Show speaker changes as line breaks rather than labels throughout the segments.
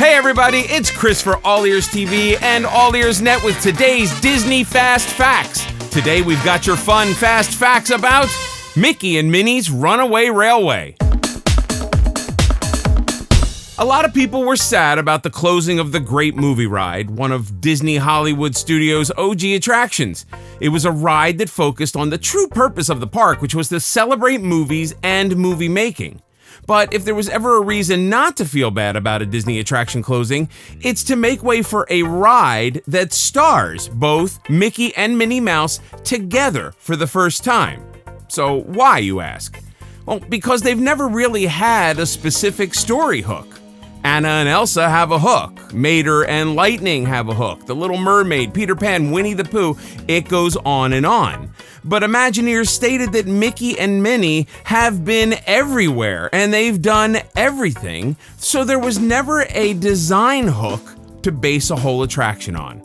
Hey everybody, it's Chris for AllEars TV and AllEars.net with today's Disney Fast Facts. Today we've got your fun fast facts about Mickey and Minnie's Runaway Railway. A lot of people were sad about the closing of the Great Movie Ride, one of Disney Hollywood Studios' OG attractions. It was a ride that focused on the true purpose of the park, which was to celebrate movies and movie making. But if there was ever a reason not to feel bad about a Disney attraction closing, it's to make way for a ride that stars both Mickey and Minnie Mouse together for the first time. So why, you ask? Well, because they've never really had a specific story hook. Anna and Elsa have a hook. Mater and Lightning have a hook. The Little Mermaid, Peter Pan, Winnie the Pooh, it goes on and on. But Imagineers stated that Mickey and Minnie have been everywhere and they've done everything, so there was never a design hook to base a whole attraction on.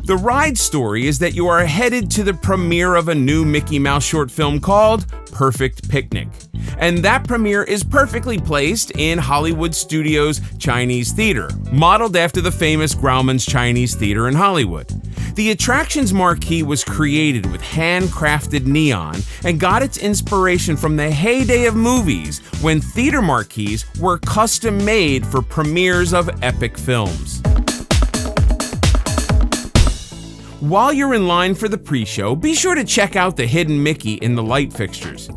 The ride story is that you are headed to the premiere of a new Mickey Mouse short film called Perfect Picnic. And that premiere is perfectly placed in Hollywood Studios' Chinese Theater, modeled after the famous Grauman's Chinese Theater in Hollywood. The attraction's marquee was created with handcrafted neon and got its inspiration from the heyday of movies when theater marquees were custom made for premieres of epic films. While you're in line for the pre-show, be sure to check out the hidden Mickey in the light fixtures.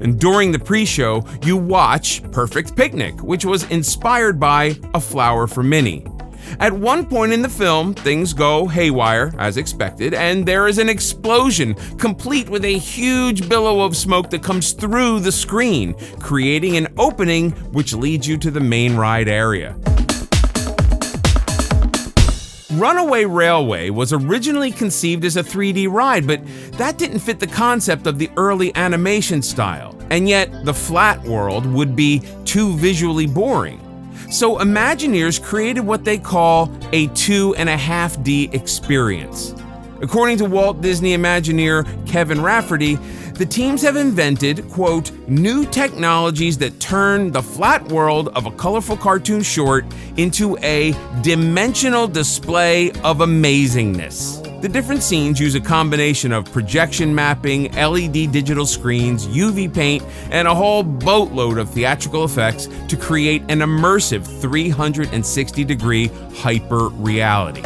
And during the pre-show, you watch Perfect Picnic, which was inspired by A Flower for Minnie. At one point in the film, things go haywire, as expected, and there is an explosion, complete with a huge billow of smoke that comes through the screen, creating an opening which leads you to the main ride area. Runaway Railway was originally conceived as a 3D ride, but that didn't fit the concept of the early animation style, and yet the flat world would be too visually boring. So Imagineers created what they call a 2.5D experience. According to Walt Disney Imagineer Kevin Rafferty, the teams have invented, quote, new technologies that turn the flat world of a colorful cartoon short into a dimensional display of amazingness. The different scenes use a combination of projection mapping, LED digital screens, UV paint, and a whole boatload of theatrical effects to create an immersive 360-degree hyper reality.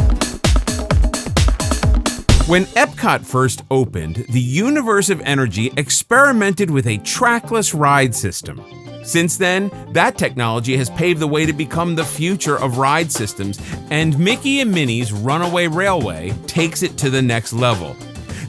When Epcot first opened, the Universe of Energy experimented with a trackless ride system. Since then, that technology has paved the way to become the future of ride systems, and Mickey and Minnie's Runaway Railway takes it to the next level.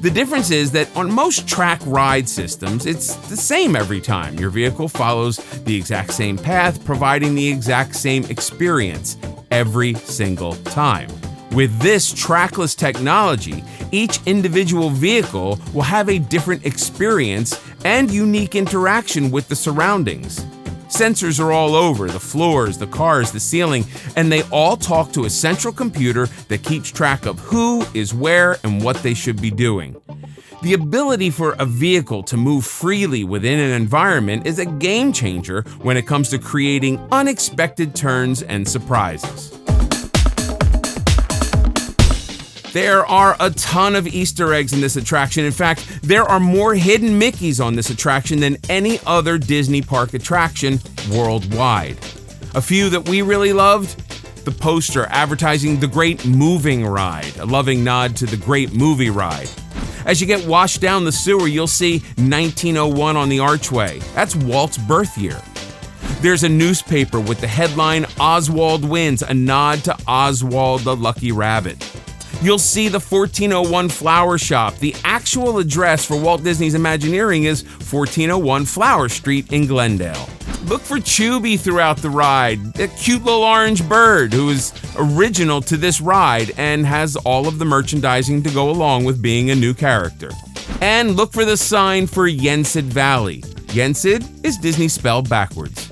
The difference is that on most track ride systems, it's the same every time. Your vehicle follows the exact same path, providing the exact same experience every single time. With this trackless technology, each individual vehicle will have a different experience and unique interaction with the surroundings. Sensors are all over, the floors, the cars, the ceiling, and they all talk to a central computer that keeps track of who is where and what they should be doing. The ability for a vehicle to move freely within an environment is a game changer when it comes to creating unexpected turns and surprises. There are a ton of Easter eggs in this attraction. In fact, there are more hidden Mickeys on this attraction than any other Disney park attraction worldwide. A few that we really loved: the poster advertising the Great Moving Ride, a loving nod to the Great Movie Ride. As you get washed down the sewer, you'll see 1901 on the archway. That's Walt's birth year. There's a newspaper with the headline "Oswald Wins," a nod to Oswald the Lucky Rabbit. You'll see the 1401 Flower Shop. The actual address for Walt Disney's Imagineering is 1401 Flower Street in Glendale. Look for Chubby throughout the ride, a cute little orange bird who is original to this ride and has all of the merchandising to go along with being a new character. And look for the sign for Yensid Valley. Yensid is Disney spelled backwards.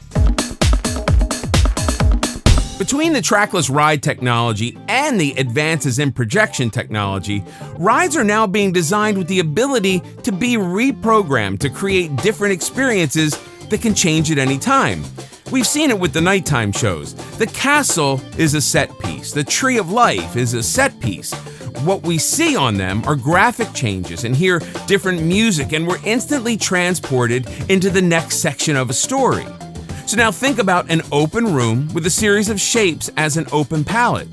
Between the trackless ride technology and the advances in projection technology, rides are now being designed with the ability to be reprogrammed to create different experiences that can change at any time. We've seen it with the nighttime shows. The castle is a set piece. The Tree of Life is a set piece. What we see on them are graphic changes and hear different music, and we're instantly transported into the next section of a story. So now think about an open room with a series of shapes as an open palette.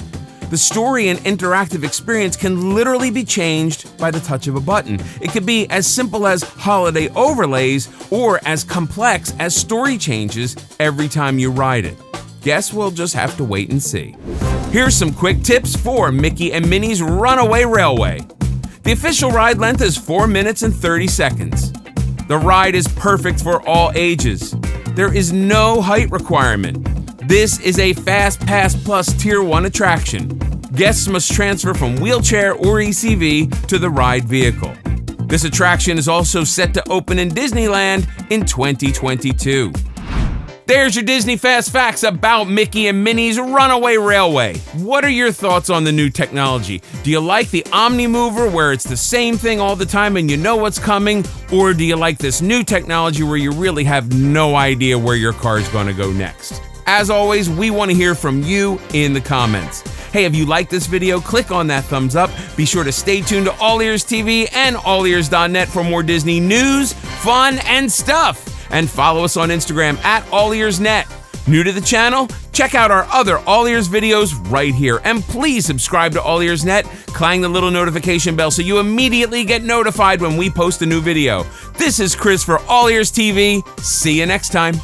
The story and interactive experience can literally be changed by the touch of a button. It could be as simple as holiday overlays or as complex as story changes every time you ride it. Guess we'll just have to wait and see. Here's some quick tips for Mickey and Minnie's Runaway Railway. The official ride length is 4 minutes and 30 seconds. The ride is perfect for all ages. There is no height requirement. This is a Fast Pass Plus Tier 1 attraction. Guests must transfer from wheelchair or ECV to the ride vehicle. This attraction is also set to open in Disneyland in 2022. There's your Disney Fast Facts about Mickey and Minnie's Runaway Railway. What are your thoughts on the new technology? Do you like the Omni Mover where it's the same thing all the time and you know what's coming? Or do you like this new technology where you really have no idea where your car's going to go next? As always, we want to hear from you in the comments. Hey, if you liked this video, click on that thumbs up. Be sure to stay tuned to AllEars TV and AllEars.net for more Disney news, fun, and stuff. And follow us on Instagram at AllEars.net. New to the channel? Check out our other AllEars videos right here. And please subscribe to AllEars.net, clang the little notification bell so you immediately get notified when we post a new video. This is Chris for AllEars TV. See you next time.